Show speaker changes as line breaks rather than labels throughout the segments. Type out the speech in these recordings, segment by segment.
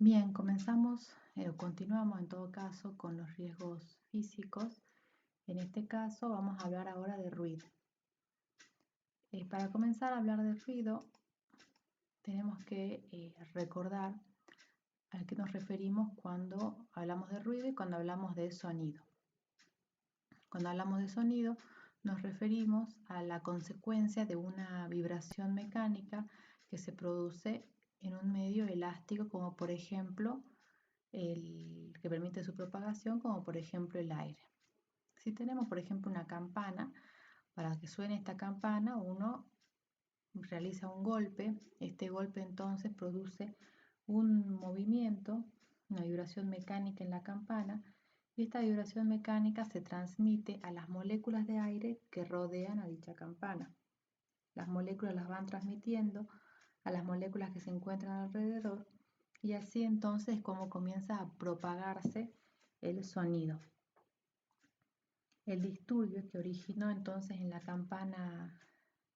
Bien, comenzamos o continuamos en todo caso con los riesgos físicos. En este caso vamos a hablar ahora de ruido. Para comenzar a hablar de ruido, tenemos que recordar a qué nos referimos cuando hablamos de ruido y cuando hablamos de sonido. Cuando hablamos de sonido, nos referimos a la consecuencia de una vibración mecánica que se produce en un medio elástico, como por ejemplo el que permite su propagación, como por ejemplo el aire. Si tenemos por ejemplo una campana, para que suene esta campana uno realiza un golpe. Este golpe entonces produce un movimiento, una vibración mecánica en la campana, y esta vibración mecánica se transmite a las moléculas de aire que rodean a dicha campana. Las moléculas las van transmitiendo a las moléculas que se encuentran alrededor, y así entonces es como comienza a propagarse el sonido. El disturbio que originó entonces en la campana,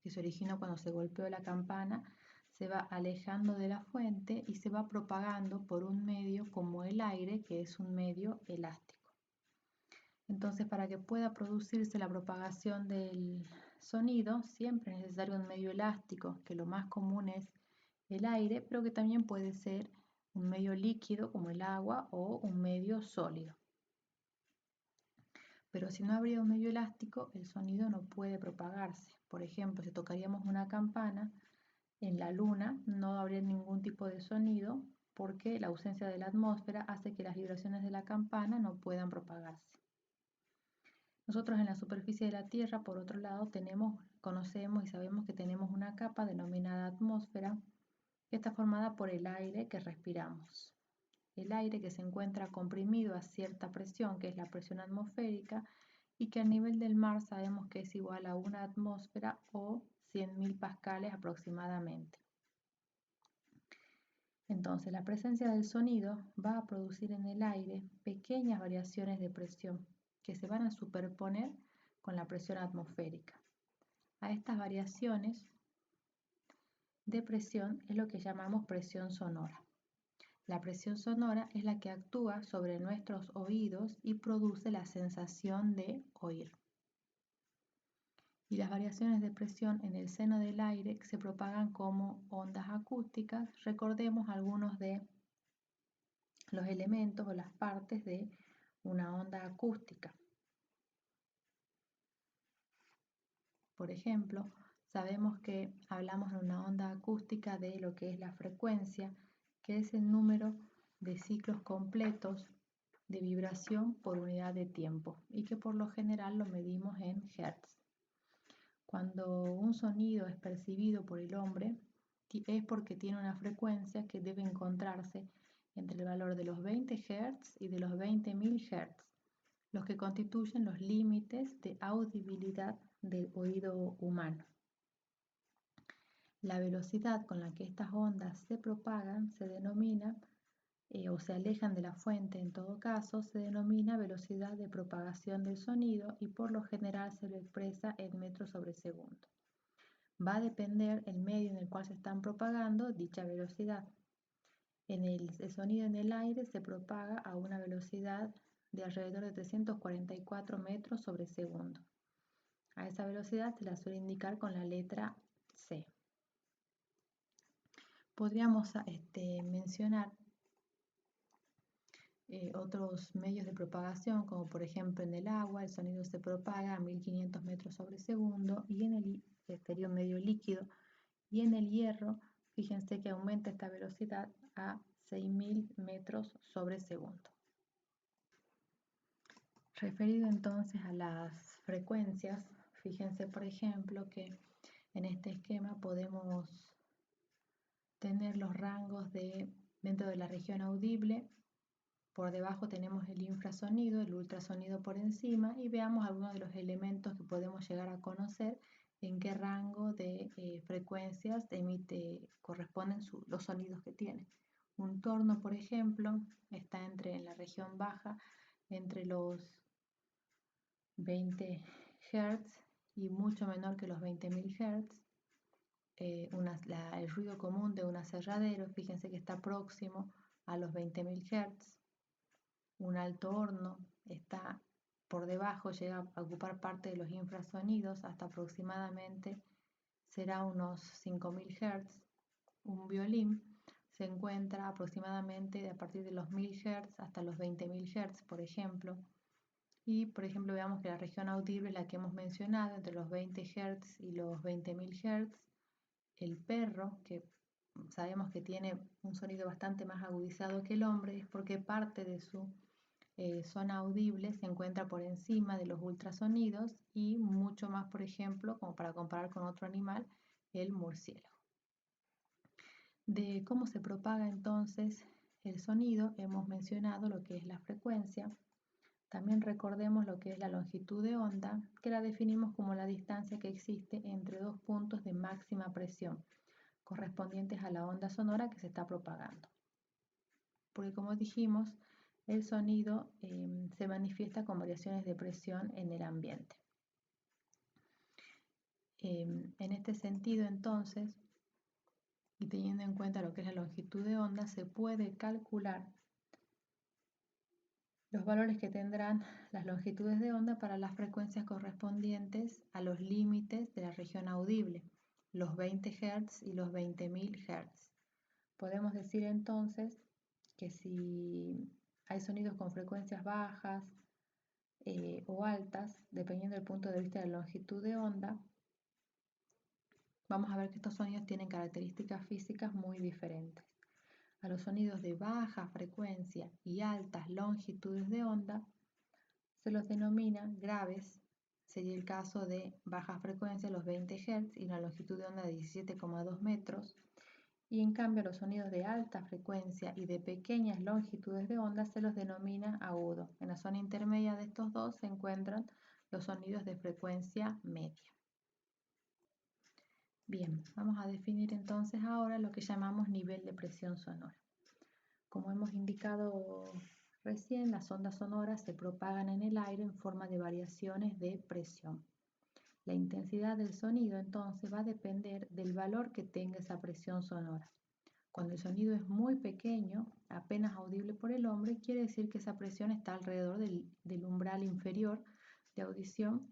que se originó cuando se golpeó la campana, se va alejando de la fuente y se va propagando por un medio como el aire, que es un medio elástico. Entonces, para que pueda producirse la propagación del sonido, siempre es necesario un medio elástico, que lo más común es el aire, pero que también puede ser un medio líquido como el agua o un medio sólido. Pero si no habría un medio elástico, el sonido no puede propagarse. Por ejemplo, si tocaríamos una campana en la luna, no habría ningún tipo de sonido porque la ausencia de la atmósfera hace que las vibraciones de la campana no puedan propagarse. Nosotros en la superficie de la Tierra, por otro lado, conocemos y sabemos que tenemos una capa denominada atmósfera, que está formada por el aire que respiramos. El aire que se encuentra comprimido a cierta presión, que es la presión atmosférica, y que a nivel del mar sabemos que es igual a una atmósfera o 100.000 pascales aproximadamente. Entonces, la presencia del sonido va a producir en el aire pequeñas variaciones de presión que se van a superponer con la presión atmosférica. A estas variaciones de presión es lo que llamamos presión sonora. La presión sonora es la que actúa sobre nuestros oídos y produce la sensación de oír. Y las variaciones de presión en el seno del aire se propagan como ondas acústicas. Recordemos algunos de los elementos o las partes de una onda acústica. Por ejemplo, sabemos que hablamos de una onda acústica de lo que es la frecuencia, que es el número de ciclos completos de vibración por unidad de tiempo y que por lo general lo medimos en hertz. Cuando un sonido es percibido por el hombre es porque tiene una frecuencia que debe encontrarse entre el valor de los 20 Hz y de los 20.000 Hz, los que constituyen los límites de audibilidad del oído humano. La velocidad con la que estas ondas se propagan se denomina, o se alejan de la fuente en todo caso, se denomina velocidad de propagación del sonido y por lo general se lo expresa en metros sobre segundo. Va a depender el medio en el cual se están propagando dicha velocidad. El sonido en el aire se propaga a una velocidad de alrededor de 344 metros sobre segundo. A esa velocidad se la suele indicar con la letra C. Podríamos mencionar otros medios de propagación, como por ejemplo en el agua, el sonido se propaga a 1500 metros sobre segundo, y en el sería un medio líquido, y en el hierro, fíjense que aumenta esta velocidad a 6000 metros sobre segundo. Referido entonces a las frecuencias, fíjense por ejemplo que en este esquema podemos tener los rangos dentro de la región audible. Por debajo tenemos el infrasonido, el ultrasonido por encima, y veamos algunos de los elementos que podemos llegar a conocer en qué rango de frecuencias corresponden los sonidos que tiene. Un torno, por ejemplo, está en la región baja, entre los 20 Hz y mucho menor que los 20.000 Hz. El ruido común de un aserradero, fíjense que está próximo a los 20.000 Hz. Un alto horno está por debajo, llega a ocupar parte de los infrasonidos hasta aproximadamente será unos 5.000 Hz. Un violín se encuentra aproximadamente a partir de los 1.000 Hz hasta los 20.000 Hz, por ejemplo. Y, por ejemplo, veamos que la región audible es la que hemos mencionado, entre los 20 Hz y los 20.000 Hz. El perro, que sabemos que tiene un sonido bastante más agudizado que el hombre, es porque parte de su zona audible se encuentra por encima de los ultrasonidos y mucho más, por ejemplo, como para comparar con otro animal, el murciélago. De cómo se propaga entonces el sonido, hemos mencionado lo que es la frecuencia. También recordemos lo que es la longitud de onda, que la definimos como la distancia que existe entre dos puntos de máxima presión, correspondientes a la onda sonora que se está propagando. Porque como dijimos, el sonido se manifiesta con variaciones de presión en el ambiente. En este sentido, entonces, y teniendo en cuenta lo que es la longitud de onda, se puede calcular los valores que tendrán las longitudes de onda para las frecuencias correspondientes a los límites de la región audible, los 20 Hz y los 20.000 Hz. Podemos decir entonces que si hay sonidos con frecuencias bajas o altas, dependiendo del punto de vista de la longitud de onda, vamos a ver que estos sonidos tienen características físicas muy diferentes. A los sonidos de baja frecuencia y altas longitudes de onda se los denomina graves. Sería el caso de baja frecuencia, los 20 Hz y una longitud de onda de 17,2 metros. Y en cambio a los sonidos de alta frecuencia y de pequeñas longitudes de onda se los denomina agudo. En la zona intermedia de estos dos se encuentran los sonidos de frecuencia media. Bien, vamos a definir entonces ahora lo que llamamos nivel de presión sonora. Como hemos indicado recién, las ondas sonoras se propagan en el aire en forma de variaciones de presión. La intensidad del sonido entonces va a depender del valor que tenga esa presión sonora. Cuando el sonido es muy pequeño, apenas audible por el hombre, quiere decir que esa presión está alrededor del umbral inferior de audición,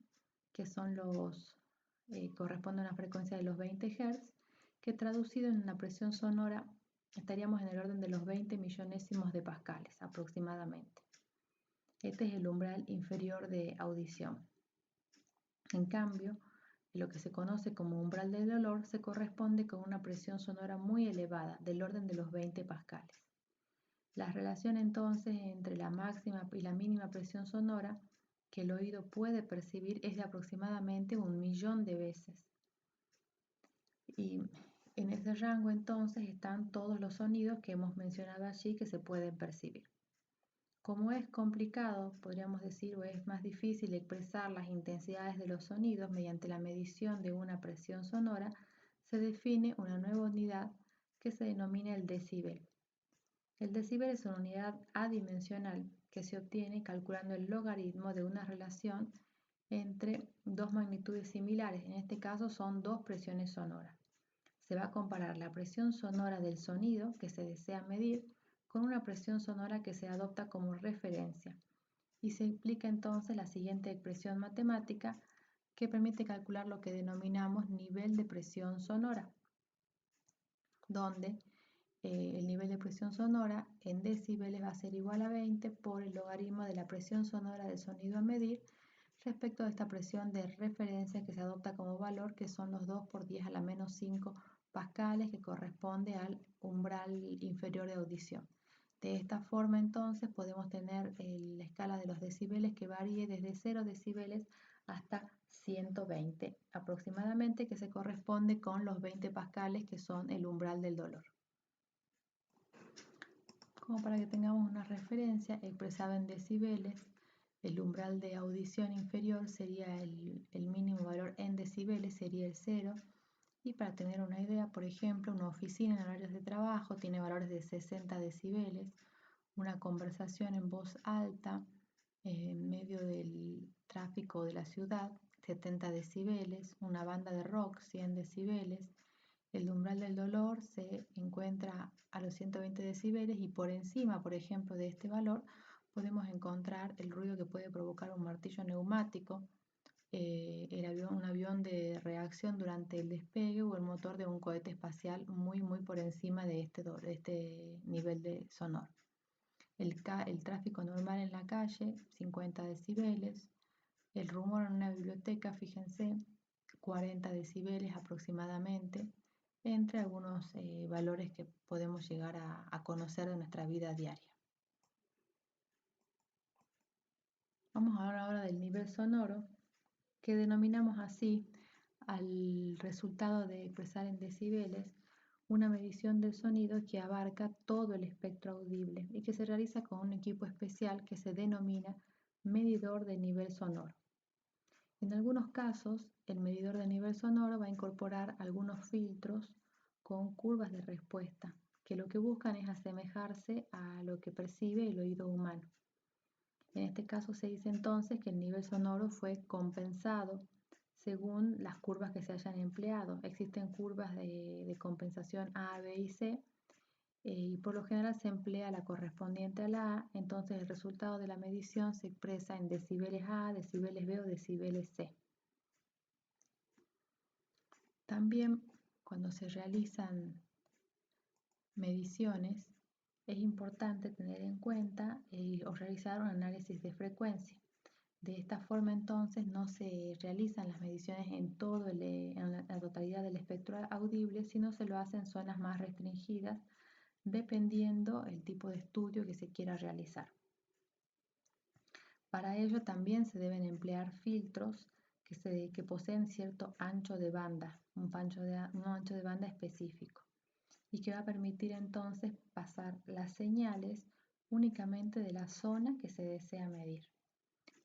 que son corresponde a una frecuencia de los 20 Hz, que traducido en una presión sonora estaríamos en el orden de los 20 millonésimos de pascales aproximadamente. Este es el umbral inferior de audición. En cambio, lo que se conoce como umbral del dolor se corresponde con una presión sonora muy elevada, del orden de los 20 pascales. La relación entonces entre la máxima y la mínima presión sonora que el oído puede percibir es de aproximadamente 1.000.000 de veces. Y en ese rango entonces están todos los sonidos que hemos mencionado allí que se pueden percibir. Como es complicado, podríamos decir, o es más difícil expresar las intensidades de los sonidos mediante la medición de una presión sonora, se define una nueva unidad que se denomina el decibel. El decibel es una unidad adimensional que se obtiene calculando el logaritmo de una relación entre dos magnitudes similares, en este caso son dos presiones sonoras. Se va a comparar la presión sonora del sonido que se desea medir con una presión sonora que se adopta como referencia y se explica entonces la siguiente expresión matemática que permite calcular lo que denominamos nivel de presión sonora, donde el nivel de presión sonora en decibeles va a ser igual a 20 por el logaritmo de la presión sonora del sonido a medir respecto a esta presión de referencia que se adopta como valor, que son los 2 por 10 a la menos 5 pascales, que corresponde al umbral inferior de audición. De esta forma entonces podemos tener la escala de los decibeles que varíe desde 0 decibeles hasta 120 aproximadamente, que se corresponde con los 20 pascales que son el umbral del dolor. Como para que tengamos una referencia expresada en decibeles, el umbral de audición inferior sería el mínimo valor en decibeles, sería el 0. Y para tener una idea, por ejemplo, una oficina en horarios de trabajo tiene valores de 60 decibeles, una conversación en voz alta en medio del tráfico de la ciudad, 70 decibeles, una banda de rock, 100 decibeles. El umbral del dolor se encuentra a los 120 decibeles y por encima, por ejemplo, de este valor podemos encontrar el ruido que puede provocar un martillo neumático, un avión de reacción durante el despegue o el motor de un cohete espacial muy por encima de este nivel de sonoro. El tráfico normal en la calle, 50 decibeles. El rumor en una biblioteca, fíjense, 40 decibeles aproximadamente, entre algunos valores que podemos llegar a conocer de nuestra vida diaria. Vamos a hablar ahora del nivel sonoro, que denominamos así al resultado de expresar en decibeles una medición del sonido que abarca todo el espectro audible y que se realiza con un equipo especial que se denomina medidor de nivel sonoro. En algunos casos, el medidor de nivel sonoro va a incorporar algunos filtros con curvas de respuesta, que lo que buscan es asemejarse a lo que percibe el oído humano. En este caso se dice entonces que el nivel sonoro fue compensado según las curvas que se hayan empleado. Existen curvas de compensación A, B y C, y por lo general se emplea la correspondiente a la A, entonces el resultado de la medición se expresa en decibeles A, decibeles B o decibeles C. También cuando se realizan mediciones es importante tener en cuenta o realizar un análisis de frecuencia. De esta forma entonces no se realizan las mediciones en la totalidad del espectro audible, sino se lo hacen en zonas más restringidas dependiendo el tipo de estudio que se quiera realizar. Para ello también se deben emplear filtros que poseen cierto ancho de banda, un ancho de banda específico, y que va a permitir entonces pasar las señales únicamente de la zona que se desea medir.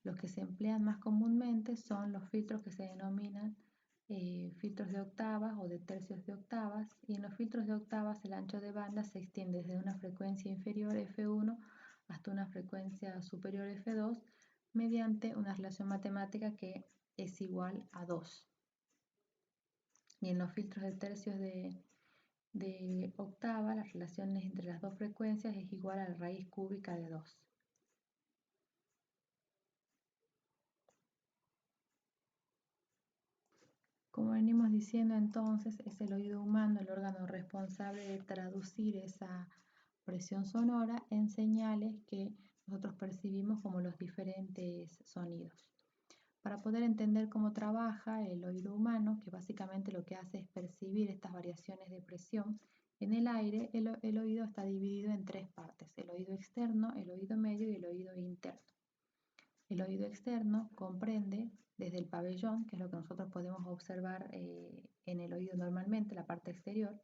Los que se emplean más comúnmente son los filtros que se denominan filtros de octavas o de tercios de octavas, y en los filtros de octavas el ancho de banda se extiende desde una frecuencia inferior F1 hasta una frecuencia superior F2 mediante una relación matemática que es igual a 2. Y en los filtros de tercios de octava, las relaciones entre las dos frecuencias es igual a la raíz cúbica de 2. Como venimos diciendo entonces, es el oído humano el órgano responsable de traducir esa presión sonora en señales que nosotros percibimos como los diferentes sonidos. Para poder entender cómo trabaja el oído humano, que básicamente lo que hace es percibir estas variaciones de presión en el aire, el oído está dividido en tres partes: el oído externo, el oído medio y el oído interno. El oído externo comprende desde el pabellón, que es lo que nosotros podemos observar en el oído normalmente, la parte exterior,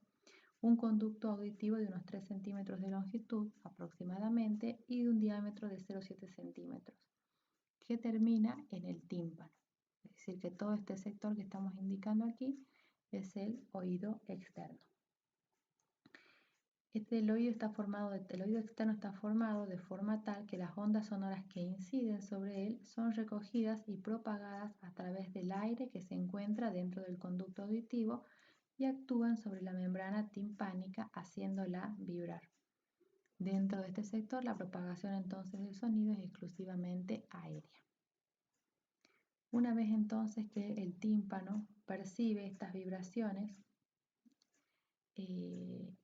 un conducto auditivo de unos 3 centímetros de longitud aproximadamente y de un diámetro de 0,7 centímetros, que termina en el tímpano. Es decir, que todo este sector que estamos indicando aquí es el oído externo. El oído externo está formado de forma tal que las ondas sonoras que inciden sobre él son recogidas y propagadas a través del aire que se encuentra dentro del conducto auditivo y actúan sobre la membrana timpánica haciéndola vibrar. Dentro de este sector, la propagación entonces del sonido es exclusivamente aérea. Una vez entonces que el tímpano percibe estas vibraciones,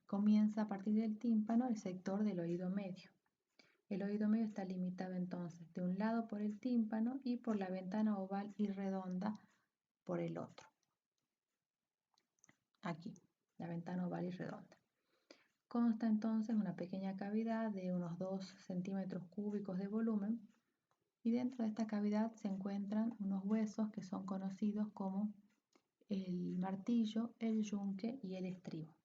comienza a partir del tímpano el sector del oído medio. El oído medio está limitado entonces de un lado por el tímpano y por la ventana oval y redonda por el otro. Aquí, la ventana oval y redonda. Consta entonces una pequeña cavidad de unos 2 centímetros cúbicos de volumen, y dentro de esta cavidad se encuentran unos huesos que son conocidos como el martillo, el yunque y el estribo.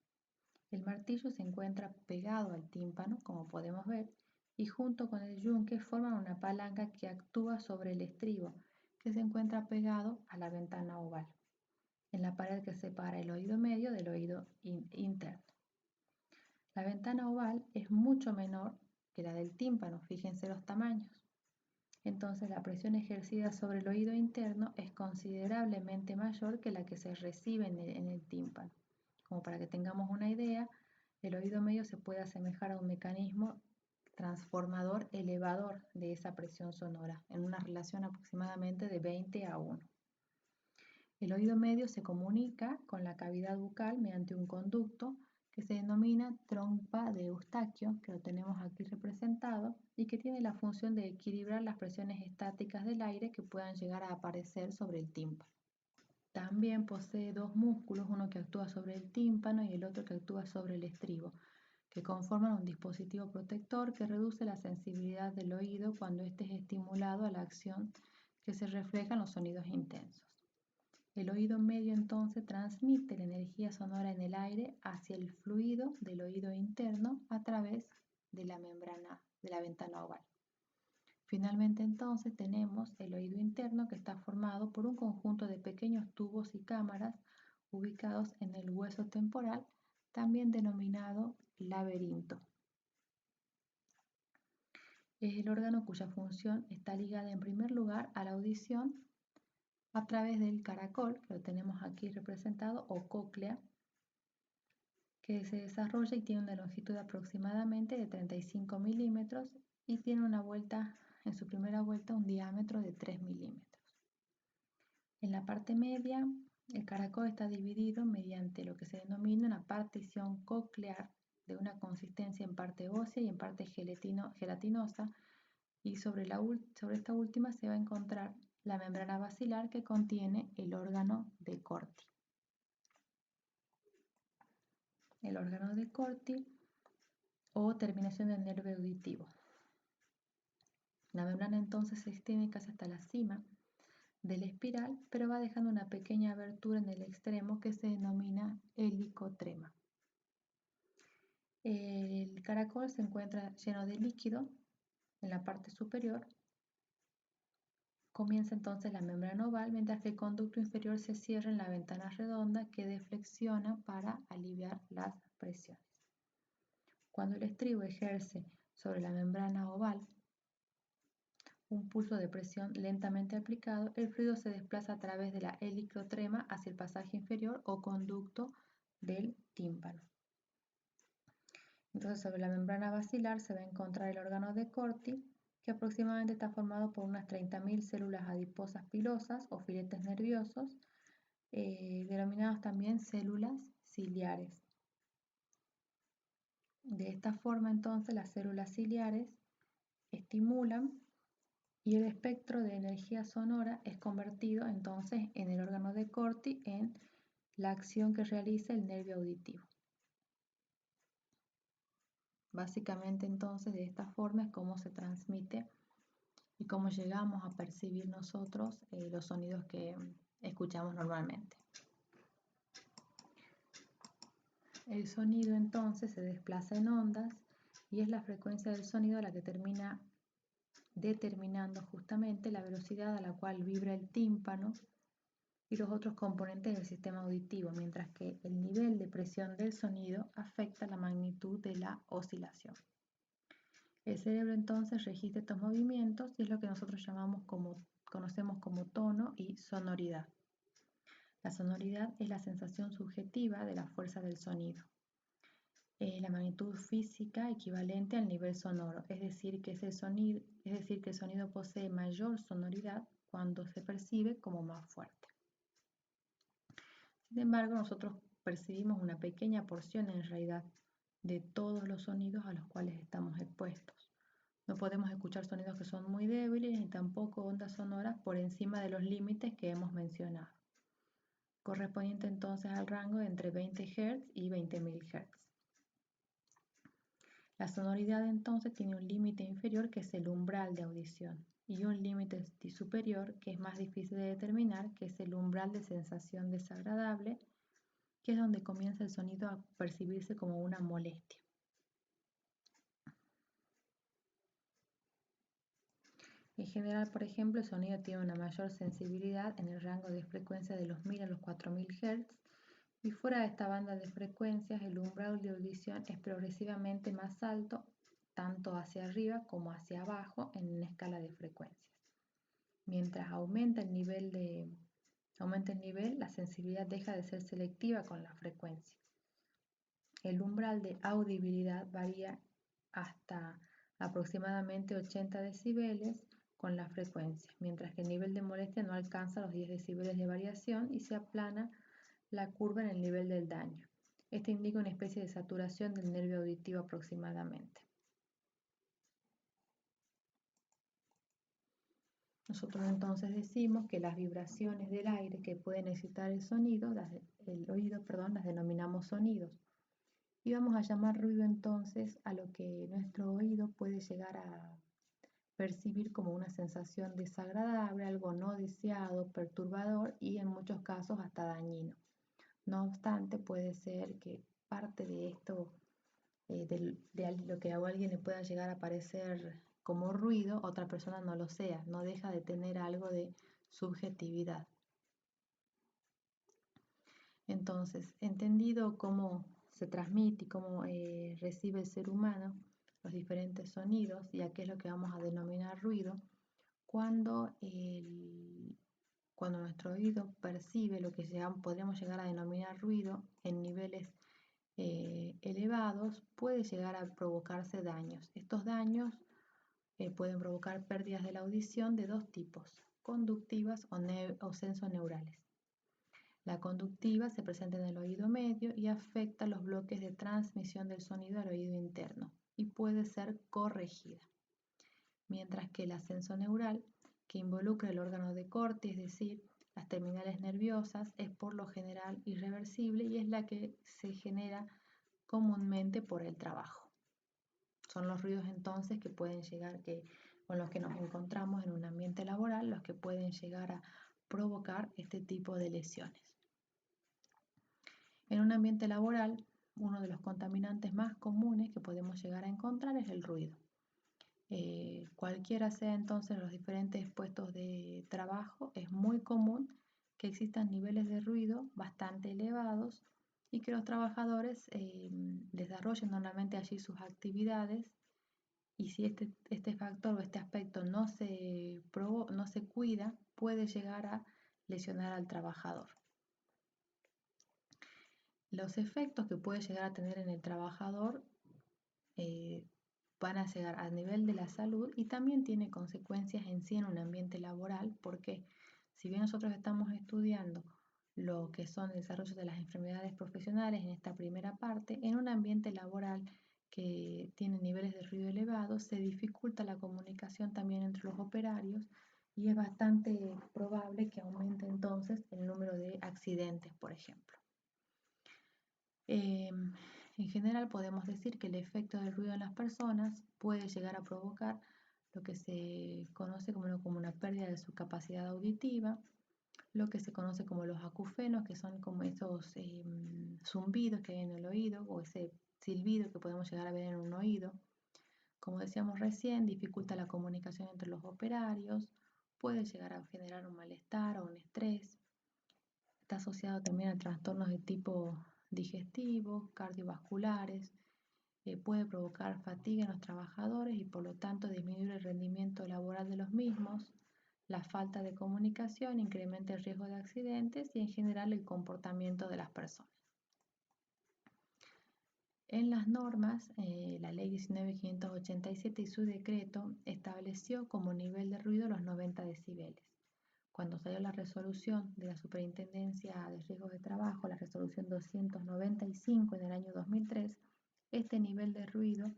El martillo se encuentra pegado al tímpano, como podemos ver, y junto con el yunque forman una palanca que actúa sobre el estribo, que se encuentra pegado a la ventana oval, en la pared que separa el oído medio del oído interno. La ventana oval es mucho menor que la del tímpano, fíjense los tamaños. Entonces la presión ejercida sobre el oído interno es considerablemente mayor que la que se recibe en el tímpano. Como para que tengamos una idea, El oído medio se puede asemejar a un mecanismo transformador elevador de esa presión sonora, en una relación aproximadamente de 20:1. El oído medio se comunica con la cavidad bucal mediante un conducto que se denomina trompa de Eustaquio, que lo tenemos aquí representado, y que tiene la función de equilibrar las presiones estáticas del aire que puedan llegar a aparecer sobre el tímpano. También posee dos músculos, uno que actúa sobre el tímpano y el otro que actúa sobre el estribo, que conforman un dispositivo protector que reduce la sensibilidad del oído cuando éste es estimulado a la acción que se refleja en los sonidos intensos. El oído medio entonces transmite la energía sonora en el aire hacia el fluido del oído interno a través de la membrana de la ventana oval. Finalmente entonces tenemos el oído interno, que está formado por un conjunto de pequeños tubos y cámaras ubicados en el hueso temporal, también denominado laberinto. Es el órgano cuya función está ligada en primer lugar a la audición a través del caracol, que lo tenemos aquí representado, o cóclea, que se desarrolla y tiene una longitud aproximadamente de 35 milímetros y tiene en su primera vuelta un diámetro de 3 milímetros. En la parte media, el caracol está dividido mediante lo que se denomina una partición coclear de una consistencia en parte ósea y en parte gelatinosa, y sobre esta última se va a encontrar la membrana basilar, que contiene el órgano de Corti. El órgano de Corti o terminación del nervio auditivo. La membrana entonces se extiende casi hasta la cima de la espiral, pero va dejando una pequeña abertura en el extremo que se denomina helicotrema. El caracol se encuentra lleno de líquido en la parte superior. Comienza entonces la membrana oval, mientras que el conducto inferior se cierra en la ventana redonda que deflexiona para aliviar las presiones. Cuando el estribo ejerce sobre la membrana oval un pulso de presión lentamente aplicado, el fluido se desplaza a través de la helicotrema hacia el pasaje inferior o conducto del tímpano. Entonces, sobre la membrana basilar se va a encontrar el órgano de Corti, que aproximadamente está formado por unas 30.000 células adiposas pilosas o filetes nerviosos, denominados también células ciliares. De esta forma, entonces, las células ciliares estimulan y el espectro de energía sonora es convertido entonces en el órgano de Corti en la acción que realiza el nervio auditivo. Básicamente entonces de esta forma es cómo se transmite y cómo llegamos a percibir nosotros los sonidos que escuchamos normalmente. El sonido entonces se desplaza en ondas y es la frecuencia del sonido la que termina determinando justamente la velocidad a la cual vibra el tímpano y los otros componentes del sistema auditivo, mientras que el nivel de presión del sonido afecta la magnitud de la oscilación. El cerebro entonces registra estos movimientos y es lo que nosotros conocemos como tono y sonoridad. La sonoridad es la sensación subjetiva de la fuerza del sonido. La magnitud física equivalente al nivel sonoro, es decir, que el sonido posee mayor sonoridad cuando se percibe como más fuerte. Sin embargo, nosotros percibimos una pequeña porción en realidad de todos los sonidos a los cuales estamos expuestos. No podemos escuchar sonidos que son muy débiles ni tampoco ondas sonoras por encima de los límites que hemos mencionado, correspondiente entonces al rango de entre 20 Hz y 20.000 Hz. La sonoridad entonces tiene un límite inferior, que es el umbral de audición, y un límite superior que es más difícil de determinar, que es el umbral de sensación desagradable, que es donde comienza el sonido a percibirse como una molestia. En general, por ejemplo, el sonido tiene una mayor sensibilidad en el rango de frecuencia de los 1000 a los 4000 Hz, y fuera de esta banda de frecuencias el umbral de audición es progresivamente más alto, tanto hacia arriba como hacia abajo en una escala de frecuencias. Mientras aumenta el nivel, la sensibilidad deja de ser selectiva con la frecuencia. El umbral de audibilidad varía hasta aproximadamente 80 decibeles con la frecuencia, mientras que el nivel de molestia no alcanza los 10 decibeles de variación y se aplana la curva en el nivel del daño. Esto indica una especie de saturación del nervio auditivo aproximadamente. Nosotros entonces decimos que las vibraciones del aire que pueden excitar el oído, las denominamos sonidos. Y vamos a llamar ruido entonces a lo que nuestro oído puede llegar a percibir como una sensación desagradable, algo no deseado, perturbador y en muchos casos hasta dañino. No obstante, puede ser que parte de esto, de lo que a alguien le pueda llegar a parecer como ruido, otra persona no lo sea, no deja de tener algo de subjetividad. Entonces, entendido cómo se transmite y cómo recibe el ser humano los diferentes sonidos y a qué es lo que vamos a denominar ruido, cuando nuestro oído percibe lo que podríamos llegar a denominar ruido en niveles elevados, puede llegar a provocarse daños. Estos daños pueden provocar pérdidas de la audición de dos tipos, conductivas o sensoneurales. La conductiva se presenta en el oído medio y afecta los bloques de transmisión del sonido al oído interno y puede ser corregida. Mientras que la sensoneural, que involucra el órgano de corte, es decir, las terminales nerviosas, es por lo general irreversible y es la que se genera comúnmente por el trabajo. Son los ruidos entonces que pueden llegar, con los que nos encontramos en un ambiente laboral, los que pueden llegar a provocar este tipo de lesiones. En un ambiente laboral, uno de los contaminantes más comunes que podemos llegar a encontrar es el ruido. Cualquiera sea entonces los diferentes puestos de trabajo, es muy común que existan niveles de ruido bastante elevados y que los trabajadores desarrollen normalmente allí sus actividades, y si este factor o este aspecto no se cuida, puede llegar a lesionar al trabajador. Los efectos que puede llegar a tener en el trabajador van a llegar al nivel de la salud y también tiene consecuencias en sí en un ambiente laboral, porque si bien nosotros estamos estudiando lo que son el desarrollo de las enfermedades profesionales en esta primera parte, en un ambiente laboral que tiene niveles de ruido elevados, se dificulta la comunicación también entre los operarios y es bastante probable que aumente entonces el número de accidentes, por ejemplo. En general podemos decir que el efecto del ruido en las personas puede llegar a provocar lo que se conoce como una pérdida de su capacidad auditiva, lo que se conoce como los acufenos, que son como esos zumbidos que hay en el oído o ese silbido que podemos llegar a ver en un oído. Como decíamos recién, dificulta la comunicación entre los operarios, puede llegar a generar un malestar o un estrés. Está asociado también a trastornos de tipo digestivos, cardiovasculares, puede provocar fatiga en los trabajadores y por lo tanto disminuir el rendimiento laboral de los mismos. La falta de comunicación incrementa el riesgo de accidentes y en general el comportamiento de las personas. En las normas, la ley 19.587 y su decreto estableció como nivel de ruido los 90 decibeles. Cuando salió la resolución de la Superintendencia de Riesgos de Trabajo, la resolución 295 en el año 2003, este nivel de ruido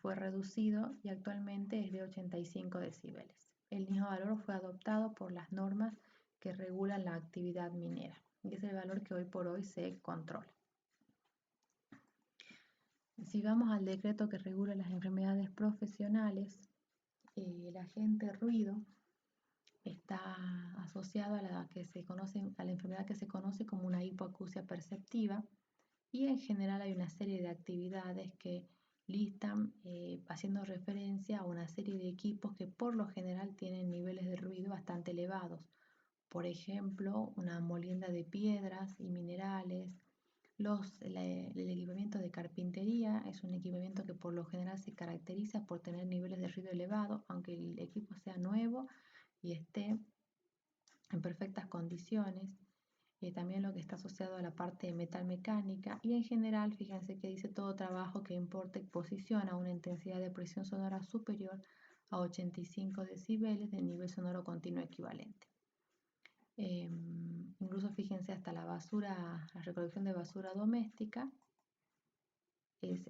fue reducido y actualmente es de 85 decibeles. El mismo valor fue adoptado por las normas que regulan la actividad minera y es el valor que hoy por hoy se controla. Si vamos al decreto que regula las enfermedades profesionales, el agente ruido está asociado a la enfermedad que se conoce como una hipoacusia perceptiva, y en general hay una serie de actividades que listan haciendo referencia a una serie de equipos que por lo general tienen niveles de ruido bastante elevados. Por ejemplo, una molienda de piedras y minerales. El equipamiento de carpintería es un equipamiento que por lo general se caracteriza por tener niveles de ruido elevado, aunque el equipo sea nuevo y esté en perfectas condiciones. también lo que está asociado a la parte de metalmecánica y en general, fíjense que dice todo trabajo que importe exposición a una intensidad de presión sonora superior a 85 decibeles del nivel sonoro continuo equivalente. Incluso fíjense hasta la recolección de basura doméstica es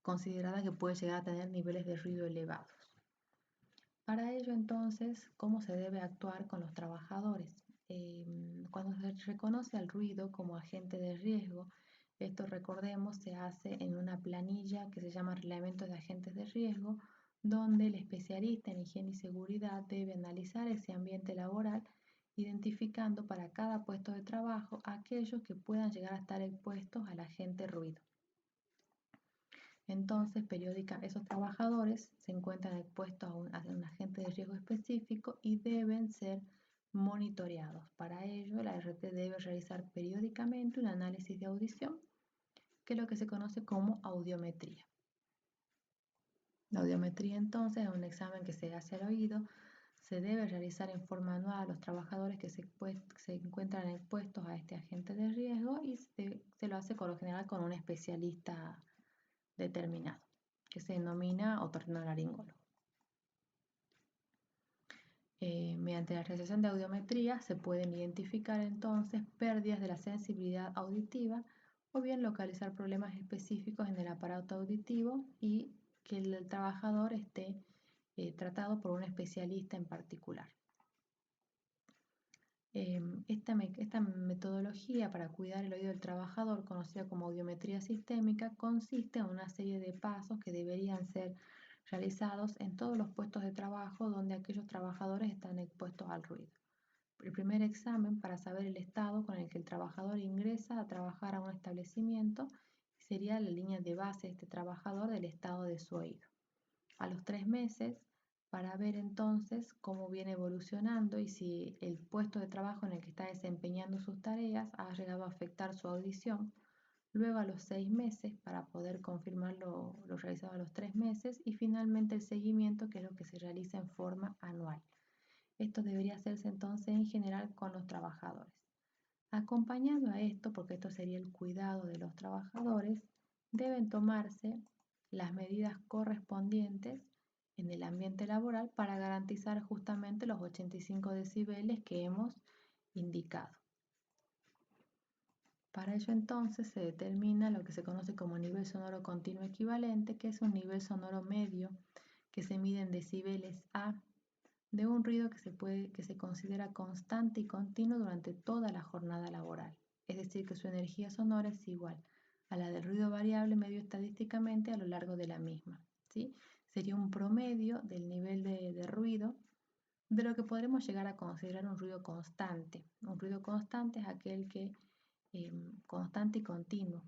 considerada que puede llegar a tener niveles de ruido elevados. Para ello entonces, ¿cómo se debe actuar con los trabajadores? Cuando se reconoce al ruido como agente de riesgo, esto recordemos se hace en una planilla que se llama Reglamento de Agentes de Riesgo, donde el especialista en higiene y seguridad debe analizar ese ambiente laboral, identificando para cada puesto de trabajo aquellos que puedan llegar a estar expuestos al agente ruido. Entonces, esos trabajadores se encuentran expuestos a un agente de riesgo específico y deben ser monitoreados. Para ello, la RT debe realizar periódicamente un análisis de audición, que es lo que se conoce como audiometría. La audiometría entonces es un examen que se hace al oído, se debe realizar en forma anual a los trabajadores que se encuentran expuestos a este agente de riesgo y se lo hace por lo general con un especialista determinado, que se denomina otorrinolaringólogo. Mediante la realización de audiometría se pueden identificar entonces pérdidas de la sensibilidad auditiva o bien localizar problemas específicos en el aparato auditivo y que el trabajador esté tratado por un especialista en particular. Esta metodología para cuidar el oído del trabajador, conocida como audiometría sistémica, consiste en una serie de pasos que deberían ser realizados en todos los puestos de trabajo donde aquellos trabajadores están expuestos al ruido. El primer examen para saber el estado con el que el trabajador ingresa a trabajar a un establecimiento sería la línea de base de este trabajador del estado de su oído. A los 3 meses, para ver entonces cómo viene evolucionando y si el puesto de trabajo en el que está desempeñando sus tareas ha llegado a afectar su audición. Luego a los 6 meses para poder confirmar lo realizado a los 3 meses y finalmente el seguimiento, que es lo que se realiza en forma anual. Esto debería hacerse entonces en general con los trabajadores. Acompañado a esto, porque esto sería el cuidado de los trabajadores, deben tomarse las medidas correspondientes en el ambiente laboral para garantizar justamente los 85 decibeles que hemos indicado. Para ello entonces se determina lo que se conoce como nivel sonoro continuo equivalente, que es un nivel sonoro medio que se mide en decibeles A de un ruido que se considera constante y continuo durante toda la jornada laboral. Es decir, que su energía sonora es igual a la del ruido variable medio estadísticamente a lo largo de la misma, ¿sí? Sería un promedio del nivel de ruido de lo que podremos llegar a considerar un ruido constante. Un ruido constante es aquel que constante y continuo.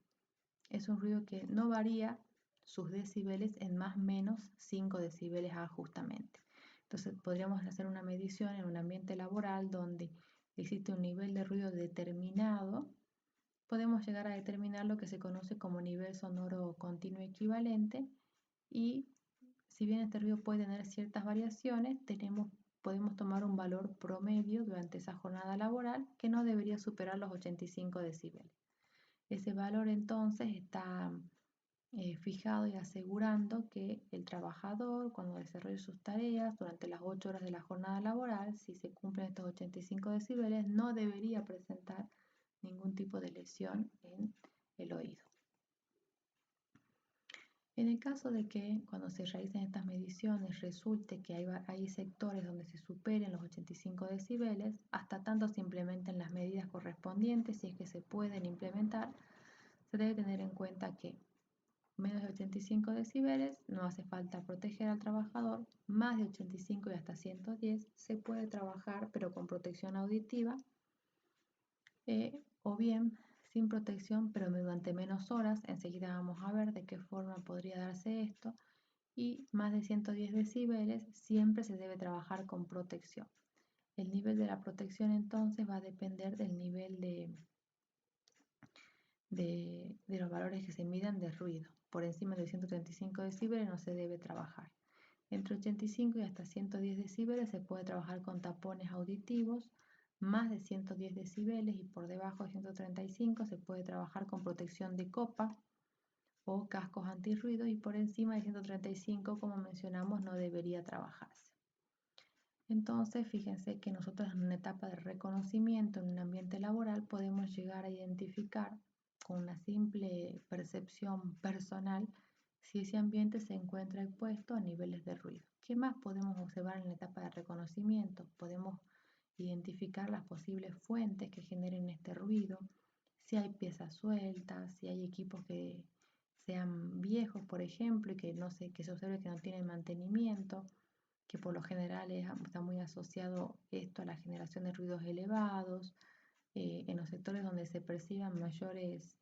Es un ruido que no varía sus decibeles en más o menos 5 decibeles A justamente. Entonces podríamos hacer una medición en un ambiente laboral donde existe un nivel de ruido determinado. Podemos llegar a determinar lo que se conoce como nivel sonoro continuo equivalente y si bien este ruido puede tener ciertas variaciones, podemos tomar un valor promedio durante esa jornada laboral que no debería superar los 85 decibeles. Ese valor entonces está fijado y asegurando que el trabajador, cuando desarrolle sus tareas durante las 8 horas de la jornada laboral, si se cumplen estos 85 decibeles, no debería presentar ningún tipo de lesión en el oído. En el caso de que cuando se realicen estas mediciones resulte que hay sectores donde se superen los 85 decibeles, hasta tanto se implementen las medidas correspondientes, si es que se pueden implementar, se debe tener en cuenta que menos de 85 decibeles no hace falta proteger al trabajador, más de 85 y hasta 110 se puede trabajar pero con protección auditiva o bien sin protección pero durante menos horas. Enseguida vamos a ver de qué forma podría darse esto. Y más de 110 decibeles siempre se debe trabajar con protección. El nivel de la protección entonces va a depender del nivel de los valores que se midan de ruido. Por encima de 135 decibeles no se debe trabajar. Entre 85 y hasta 110 decibeles se puede trabajar con tapones auditivos. más de 110 decibeles y por debajo de 135 se puede trabajar con protección de copa o cascos antirruido, y por encima de 135, como mencionamos, no debería trabajarse. Entonces, fíjense que nosotros en una etapa de reconocimiento en un ambiente laboral podemos llegar a identificar con una simple percepción personal si ese ambiente se encuentra expuesto a niveles de ruido. ¿Qué más podemos observar en la etapa de reconocimiento? Podemos identificar las posibles fuentes que generen este ruido, si hay piezas sueltas, si hay equipos que sean viejos, por ejemplo, y que se observe que no tienen mantenimiento, que por lo general está muy asociado esto a la generación de ruidos elevados, en los sectores donde se perciban mayores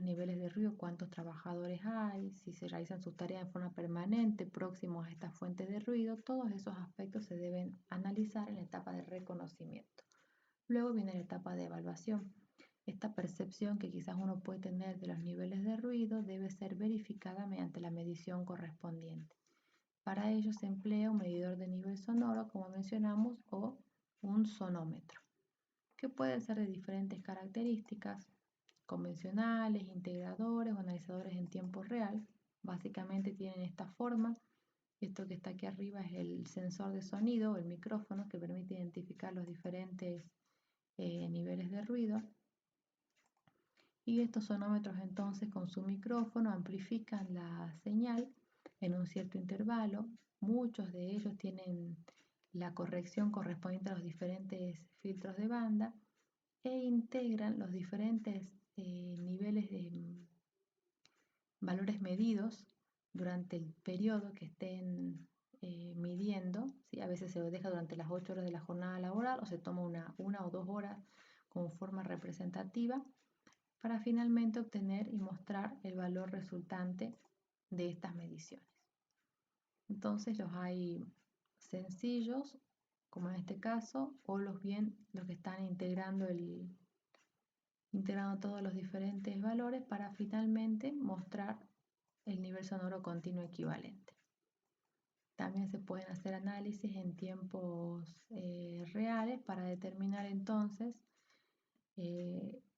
niveles de ruido, cuántos trabajadores hay, si se realizan sus tareas de forma permanente próximos a esta fuente de ruido. Todos esos aspectos se deben analizar en la etapa de reconocimiento. Luego viene la etapa de evaluación. Esta percepción que quizás uno puede tener de los niveles de ruido debe ser verificada mediante la medición correspondiente. Para ello se emplea un medidor de nivel sonoro, como mencionamos, o un sonómetro, que pueden ser de diferentes características, convencionales, integradores o analizadores en tiempo real. Básicamente tienen esta forma. Esto que está aquí arriba es el sensor de sonido o el micrófono, que permite identificar los diferentes niveles de ruido. Y estos sonómetros entonces con su micrófono amplifican la señal en un cierto intervalo. Muchos de ellos tienen la corrección correspondiente a los diferentes filtros de banda e integran los diferentes niveles de valores medidos durante el periodo que estén midiendo, ¿sí? A veces se lo deja durante las 8 horas de la jornada laboral o se toma una o 2 horas como forma representativa para finalmente obtener y mostrar el valor resultante de estas mediciones. Entonces los hay sencillos, como en este caso, o los que están integrando todos los diferentes valores para finalmente mostrar el nivel sonoro continuo equivalente. También se pueden hacer análisis en tiempos reales para determinar entonces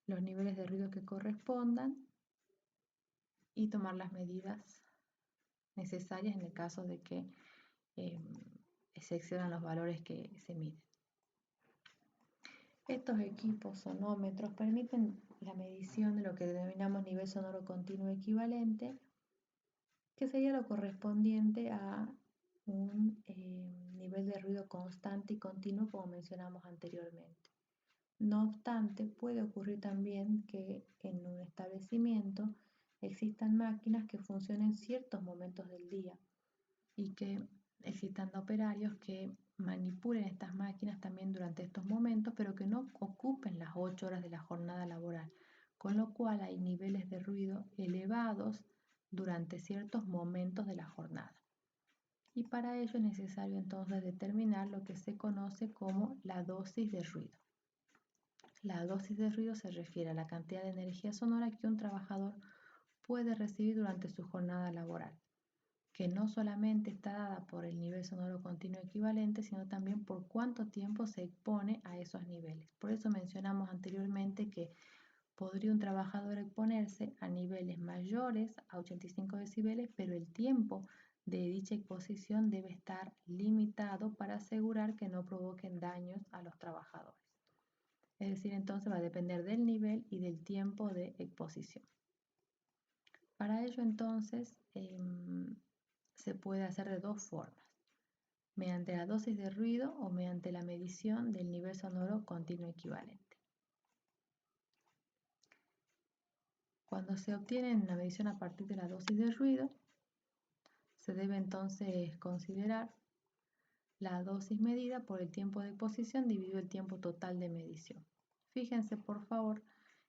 los niveles de ruido que correspondan y tomar las medidas necesarias en el caso de que se excedan los valores que se miden. Estos equipos sonómetros permiten la medición de lo que denominamos nivel sonoro continuo equivalente, que sería lo correspondiente a un nivel de ruido constante y continuo, como mencionamos anteriormente. No obstante, puede ocurrir también que en un establecimiento existan máquinas que funcionen ciertos momentos del día y que existan operarios que manipulen estas máquinas también durante estos momentos, pero que no ocupen las 8 horas de la jornada laboral, con lo cual hay niveles de ruido elevados durante ciertos momentos de la jornada. Y para ello es necesario entonces determinar lo que se conoce como la dosis de ruido. La dosis de ruido se refiere a la cantidad de energía sonora que un trabajador puede recibir durante su jornada laboral, que no solamente está dada por el nivel sonoro continuo equivalente, sino también por cuánto tiempo se expone a esos niveles. Por eso mencionamos anteriormente que podría un trabajador exponerse a niveles mayores a 85 decibeles, pero el tiempo de dicha exposición debe estar limitado para asegurar que no provoquen daños a los trabajadores. Es decir, entonces va a depender del nivel y del tiempo de exposición. Para ello entonces se puede hacer de dos formas, mediante la dosis de ruido o mediante la medición del nivel sonoro continuo equivalente. Cuando se obtiene una medición a partir de la dosis de ruido, se debe entonces considerar la dosis medida por el tiempo de exposición dividido el tiempo total de medición. Fíjense por favor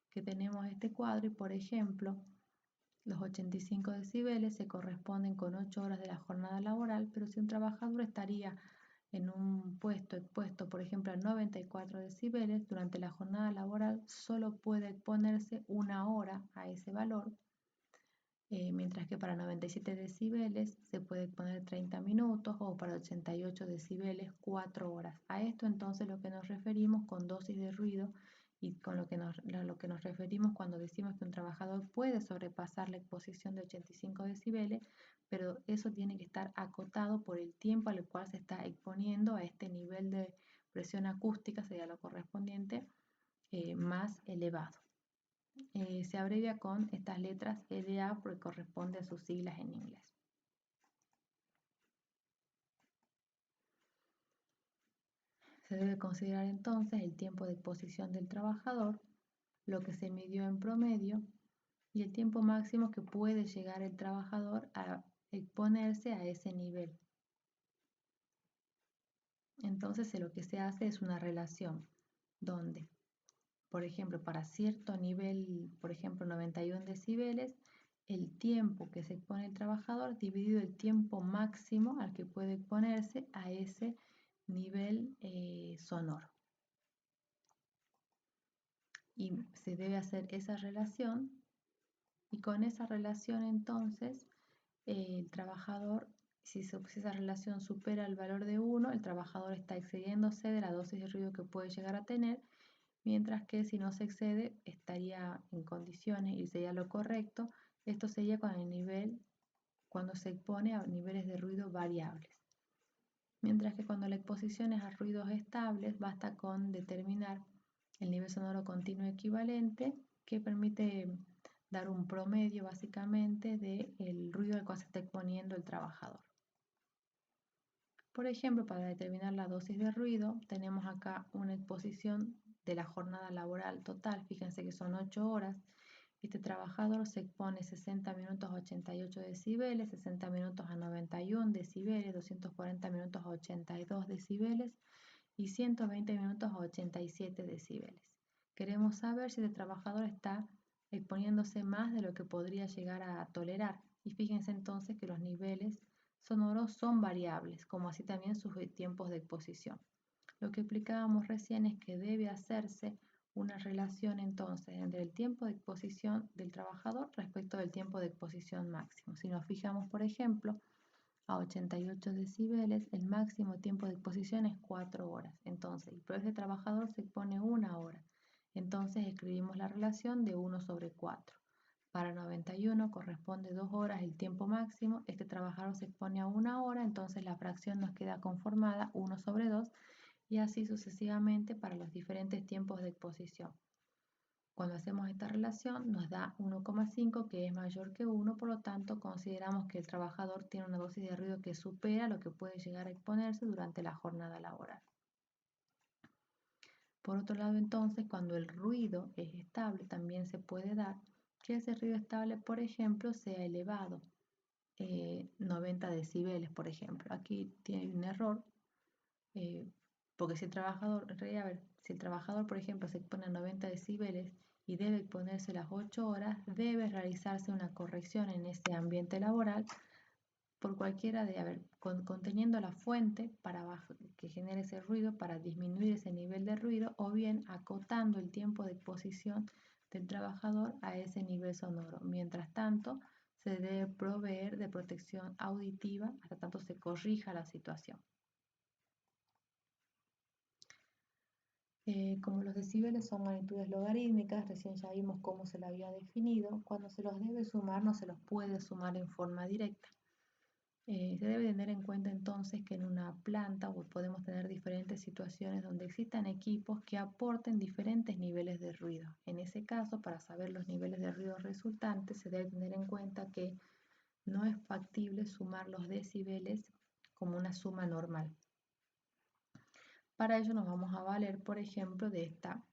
que tenemos este cuadro y por ejemplo los 85 decibeles se corresponden con 8 horas de la jornada laboral, pero si un trabajador estaría en un puesto expuesto por ejemplo a 94 decibeles durante la jornada laboral, solo puede exponerse 1 hora a ese valor, mientras que para 97 decibeles se puede poner 30 minutos o para 88 decibeles 4 horas. A esto entonces lo que nos referimos con dosis de ruido y con lo que nos referimos cuando decimos que un trabajador puede sobrepasar la exposición de 85 decibeles, pero eso tiene que estar acotado por el tiempo al cual se está exponiendo a este nivel de presión acústica, sería lo correspondiente, más elevado. Se abrevia con estas letras EDA porque corresponde a sus siglas en inglés. Se debe considerar entonces el tiempo de exposición del trabajador, lo que se midió en promedio y el tiempo máximo que puede llegar el trabajador a exponerse a ese nivel. Entonces lo que se hace es una relación donde, por ejemplo, para cierto nivel, por ejemplo 91 decibeles, el tiempo que se expone el trabajador dividido el tiempo máximo al que puede exponerse a ese nivel sonoro. Y se debe hacer esa relación y con esa relación entonces el trabajador, si esa relación supera el valor de 1, el trabajador está excediéndose de la dosis de ruido que puede llegar a tener, mientras que si no se excede estaría en condiciones y sería lo correcto. Esto sería con el nivel cuando se expone a niveles de ruido variables. Mientras que cuando la exposición es a ruidos estables, basta con determinar el nivel sonoro continuo equivalente que permite dar un promedio básicamente del ruido al cual se está exponiendo el trabajador. Por ejemplo, para determinar la dosis de ruido, tenemos acá una exposición de la jornada laboral total. Fíjense que son 8 horas. Este trabajador se expone 60 minutos a 88 decibeles, 60 minutos a 91 decibeles, 240 minutos a 82 decibeles y 120 minutos a 87 decibeles. Queremos saber si el trabajador está exponiéndose más de lo que podría llegar a tolerar. Y fíjense entonces que los niveles sonoros son variables, como así también sus tiempos de exposición. Lo que explicábamos recién es que debe hacerse una relación entonces entre el tiempo de exposición del trabajador respecto del tiempo de exposición máximo. Si nos fijamos, por ejemplo, a 88 decibeles, el máximo tiempo de exposición es 4 horas. Entonces, el ese trabajador se expone 1 hora. Entonces, escribimos la relación de 1 sobre 4. Para 91 corresponde 2 horas el tiempo máximo. Este trabajador se expone a 1 hora, entonces la fracción nos queda conformada 1 sobre 2 y así sucesivamente para los diferentes tiempos de exposición. Cuando hacemos esta relación nos da 1,5 que es mayor que 1, por lo tanto consideramos que el trabajador tiene una dosis de ruido que supera lo que puede llegar a exponerse durante la jornada laboral. Por otro lado entonces, cuando el ruido es estable, también se puede dar que ese ruido estable, por ejemplo, sea elevado, 90 decibeles, por ejemplo. Aquí tiene un error, porque si el trabajador, en realidad, a ver, si el trabajador, por ejemplo, se expone a 90 decibeles y debe exponerse las 8 horas, debe realizarse una corrección en ese ambiente laboral por cualquiera de, a ver, conteniendo la fuente para que genere ese ruido para disminuir ese nivel de ruido o bien acotando el tiempo de exposición del trabajador a ese nivel sonoro. Mientras tanto, se debe proveer de protección auditiva hasta tanto se corrija la situación. Como los decibeles son magnitudes logarítmicas, recién ya vimos cómo se lo había definido, cuando se los debe sumar no se los puede sumar en forma directa. Se debe tener en cuenta entonces que en una planta podemos tener diferentes situaciones donde existan equipos que aporten diferentes niveles de ruido. En ese caso, para saber los niveles de ruido resultantes, se debe tener en cuenta que no es factible sumar los decibeles como una suma normal. Para ello nos vamos a valer, por ejemplo, de esta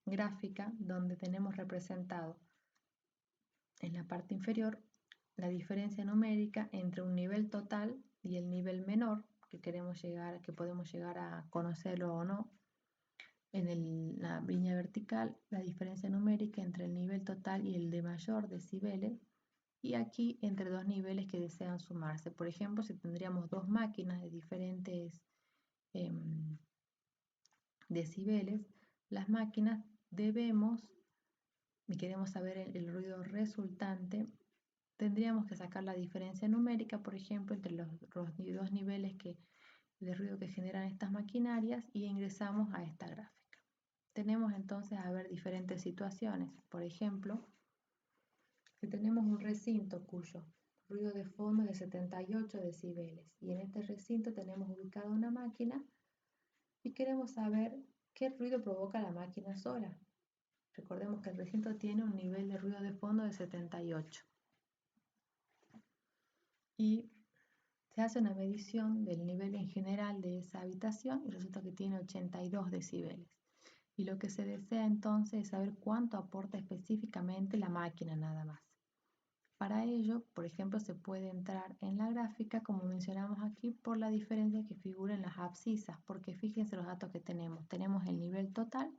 gráfica donde tenemos representado en la parte inferior la diferencia numérica entre un nivel total y el nivel menor que podemos llegar a conocerlo o no. En la línea vertical, la diferencia numérica entre el nivel total y el de mayor decibeles, y aquí entre dos niveles que desean sumarse. Por ejemplo, si tendríamos dos máquinas de diferentes decibeles, las máquinas debemos, y queremos saber el ruido resultante, tendríamos que sacar la diferencia numérica, por ejemplo, entre los dos niveles de ruido que generan estas maquinarias y ingresamos a esta gráfica. Tenemos entonces a ver diferentes situaciones. Por ejemplo, que tenemos un recinto cuyo ruido de fondo es de 78 decibeles y en este recinto tenemos ubicada una máquina y queremos saber qué ruido provoca la máquina sola. Recordemos que el recinto tiene un nivel de ruido de fondo de 78 y se hace una medición del nivel en general de esa habitación y resulta que tiene 82 decibeles. Y lo que se desea entonces es saber cuánto aporta específicamente la máquina nada más. Para ello, por ejemplo, se puede entrar en la gráfica, como mencionamos aquí, por la diferencia que figura en las abscisas, porque fíjense los datos que tenemos. Tenemos el nivel total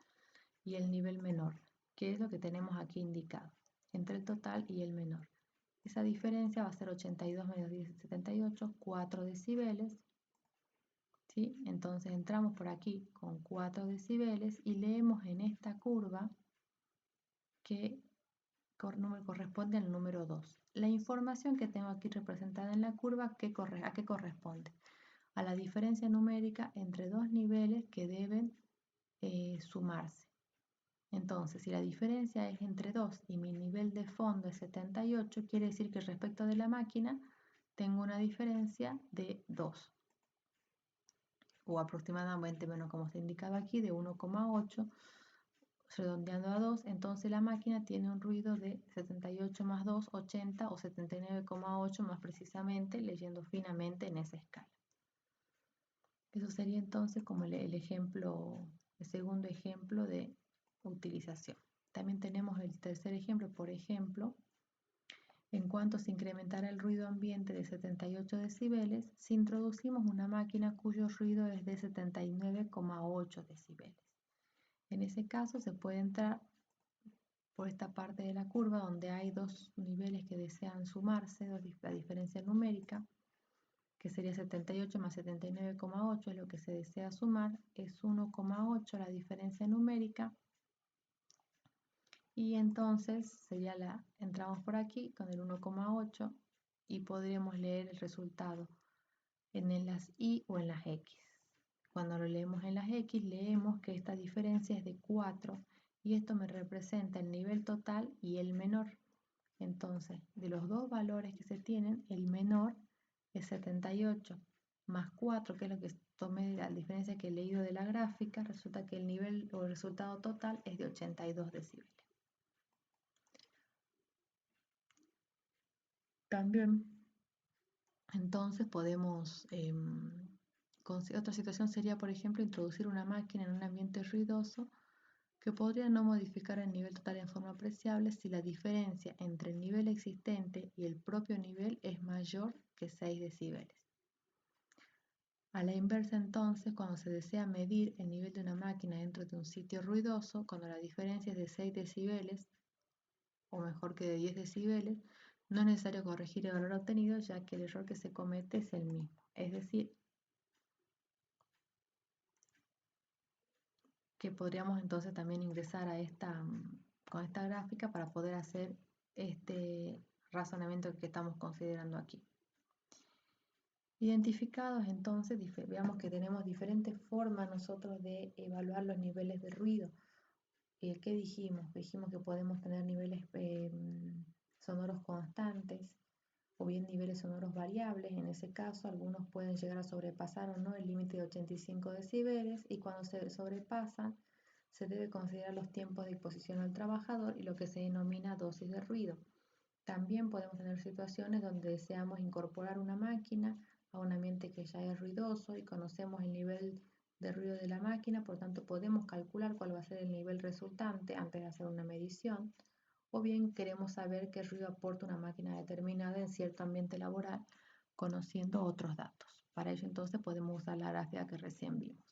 y el nivel menor, que es lo que tenemos aquí indicado, entre el total y el menor. Esa diferencia va a ser 82 menos 10, 78, 4 decibeles. ¿Sí? Entonces entramos por aquí con 4 decibeles y leemos en esta curva que corresponde al número 2. La información que tengo aquí representada en la curva, ¿a qué corresponde? A la diferencia numérica entre dos niveles que deben sumarse. Entonces, si la diferencia es entre 2 y mi nivel de fondo es 78, quiere decir que respecto de la máquina tengo una diferencia de 2. O aproximadamente, bueno, como está indicado aquí, de 1,8, redondeando a 2, entonces la máquina tiene un ruido de 78 más 2, 80 o 79,8 más precisamente, leyendo finamente en esa escala. Eso sería entonces como el segundo ejemplo de utilización. También tenemos el tercer ejemplo, por ejemplo, en cuanto se incrementara el ruido ambiente de 78 decibeles, si introducimos una máquina cuyo ruido es de 79,8 decibeles. En ese caso se puede entrar por esta parte de la curva donde hay dos niveles que desean sumarse, la diferencia numérica, que sería 78 más 79,8 es lo que se desea sumar, es 1,8 la diferencia numérica. Y entonces entramos por aquí con el 1,8 y podríamos leer el resultado en las Y o en las X. Cuando lo leemos en las X, leemos que esta diferencia es de 4 y esto me representa el nivel total y el menor. Entonces, de los dos valores que se tienen, el menor es 78 más 4, que es lo que tomé de la diferencia que he leído de la gráfica, resulta que el nivel o el resultado total es de 82 decibeles. También, entonces podemos, otra situación sería, por ejemplo, introducir una máquina en un ambiente ruidoso que podría no modificar el nivel total en forma apreciable si la diferencia entre el nivel existente y el propio nivel es mayor que 6 decibeles. A la inversa, entonces, cuando se desea medir el nivel de una máquina dentro de un sitio ruidoso, cuando la diferencia es de 6 decibeles, o mejor que de 10 decibeles, no es necesario corregir el valor obtenido, ya que el error que se comete es el mismo. Es decir, que podríamos entonces también ingresar con esta gráfica para poder hacer este razonamiento que estamos considerando aquí. Identificados entonces, veamos que tenemos diferentes formas nosotros de evaluar los niveles de ruido. ¿Qué dijimos? Dijimos que podemos tener niveles sonoros constantes o bien niveles sonoros variables. En ese caso, algunos pueden llegar a sobrepasar o no el límite de 85 decibeles y cuando se sobrepasan, se debe considerar los tiempos de exposición al trabajador y lo que se denomina dosis de ruido. También podemos tener situaciones donde deseamos incorporar una máquina a un ambiente que ya es ruidoso y conocemos el nivel de ruido de la máquina, por tanto podemos calcular cuál va a ser el nivel resultante antes de hacer una medición, o bien queremos saber qué ruido aporta una máquina determinada en cierto ambiente laboral, conociendo otros datos. Para ello entonces podemos usar la gráfica que recién vimos.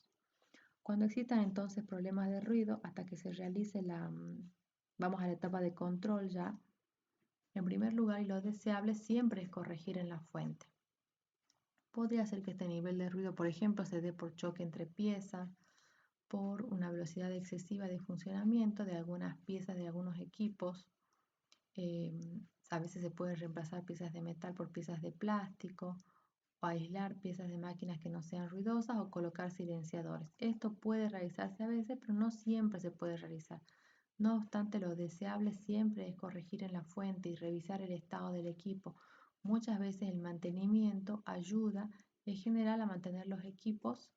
Cuando existan entonces problemas de ruido, hasta que se realice vamos a la etapa de control ya, en primer lugar, y lo deseable siempre es corregir en la fuente. Podría ser que este nivel de ruido, por ejemplo, se dé por choque entre piezas, por una velocidad excesiva de funcionamiento de algunas piezas de algunos equipos. A veces se pueden reemplazar piezas de metal por piezas de plástico, o aislar piezas de máquinas que no sean ruidosas o colocar silenciadores. Esto puede realizarse a veces, pero no siempre se puede realizar. No obstante, lo deseable siempre es corregir en la fuente y revisar el estado del equipo. Muchas veces el mantenimiento ayuda en general a mantener los equipos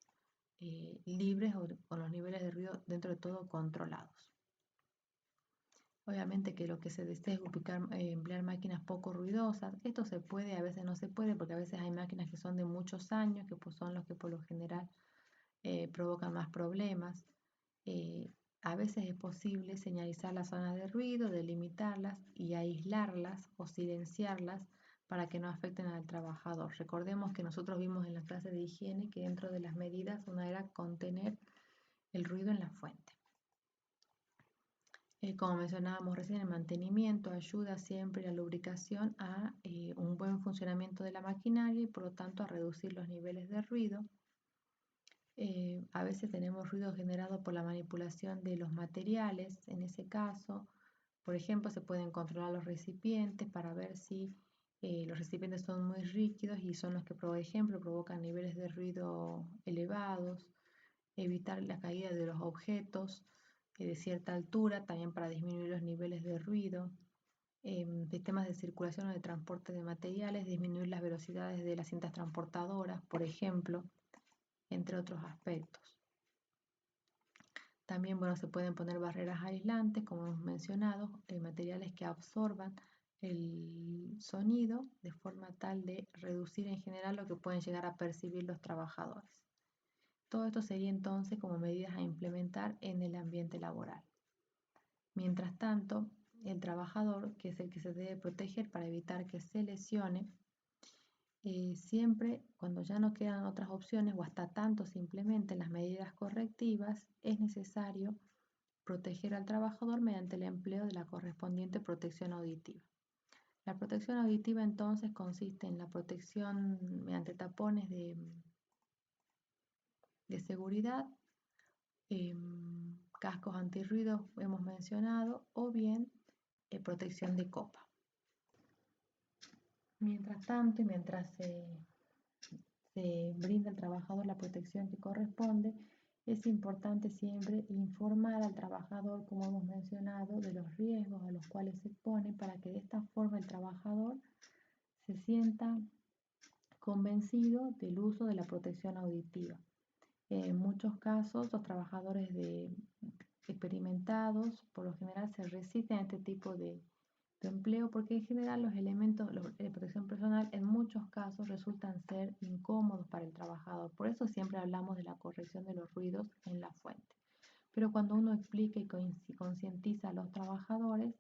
libres o con los niveles de ruido dentro de todo controlados. Obviamente que lo que se desea es emplear máquinas poco ruidosas. Esto se puede, a veces no se puede, porque a veces hay máquinas que son de muchos años, que pues son los que por lo general provocan más problemas. A veces es posible señalizar las zonas de ruido, delimitarlas y aislarlas o silenciarlas para que no afecten al trabajador. Recordemos que nosotros vimos en la clase de higiene que dentro de las medidas una era contener el ruido en la fuente. Como mencionábamos recién, el mantenimiento ayuda siempre la lubricación a un buen funcionamiento de la maquinaria y por lo tanto a reducir los niveles de ruido. A veces tenemos ruido generado por la manipulación de los materiales. En ese caso, por ejemplo, se pueden controlar los recipientes para ver si los recipientes son muy rígidos y son los que, por ejemplo, provocan niveles de ruido elevados. Evitar la caída de los objetos de cierta altura, también para disminuir los niveles de ruido. Sistemas de circulación o de transporte de materiales, disminuir las velocidades de las cintas transportadoras, por ejemplo, entre otros aspectos. También, bueno, se pueden poner barreras aislantes, como hemos mencionado, materiales que absorban el sonido de forma tal de reducir en general lo que pueden llegar a percibir los trabajadores. Todo esto sería entonces como medidas a implementar en el ambiente laboral. Mientras tanto, el trabajador, que es el que se debe proteger para evitar que se lesione, siempre cuando ya no quedan otras opciones o hasta tanto se implementen las medidas correctivas, es necesario proteger al trabajador mediante el empleo de la correspondiente protección auditiva. La protección auditiva entonces consiste en la protección mediante tapones de seguridad, cascos antirruido hemos mencionado, o bien protección de copa. Mientras tanto, mientras se brinda al trabajador la protección que corresponde, es importante siempre informar al trabajador, como hemos mencionado, de los riesgos a los cuales se expone para que de esta forma el trabajador se sienta convencido del uso de la protección auditiva. En muchos casos, los trabajadores experimentados por lo general se resisten a este tipo de empleo porque en general los elementos de protección personal en muchos casos resultan ser incómodos para el trabajador. Por eso siempre hablamos de la corrección de los ruidos en la fuente. Pero cuando uno explica y concientiza a los trabajadores,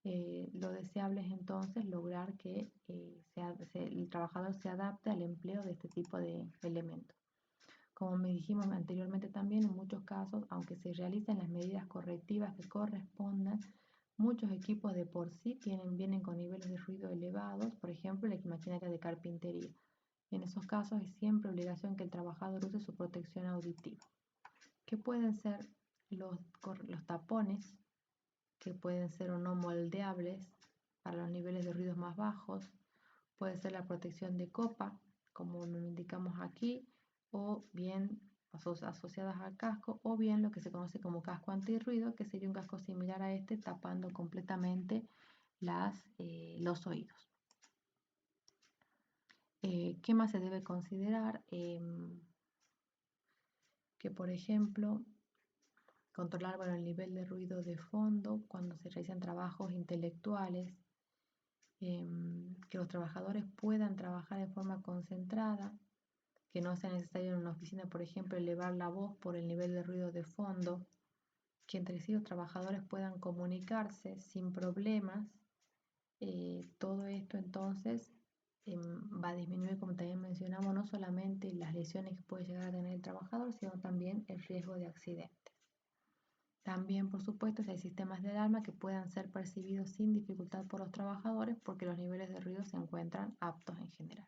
lo deseable es entonces lograr que el trabajador se adapte al empleo de este tipo de elementos. Como me dijimos anteriormente también, en muchos casos, aunque se realicen las medidas correctivas que correspondan, muchos equipos de por sí vienen con niveles de ruido elevados, por ejemplo, la maquinaria de carpintería. En esos casos es siempre obligación que el trabajador use su protección auditiva. ¿Qué pueden ser los tapones? Que pueden ser o no moldeables para los niveles de ruidos más bajos. Puede ser la protección de copa, como lo indicamos aquí, o bien asociadas al casco, o bien lo que se conoce como casco antirruido, que sería un casco similar a este, tapando completamente los oídos. ¿Qué más se debe considerar? Que por ejemplo, controlar el nivel de ruido de fondo cuando se realizan trabajos intelectuales, que los trabajadores puedan trabajar de forma concentrada, que no sea necesario en una oficina, por ejemplo, elevar la voz por el nivel de ruido de fondo, que entre sí los trabajadores puedan comunicarse sin problemas. Todo esto entonces va a disminuir, como también mencionamos, no solamente las lesiones que puede llegar a tener el trabajador, sino también el riesgo de accidentes. También, por supuesto, si hay sistemas de alarma que puedan ser percibidos sin dificultad por los trabajadores porque los niveles de ruido se encuentran aptos en general.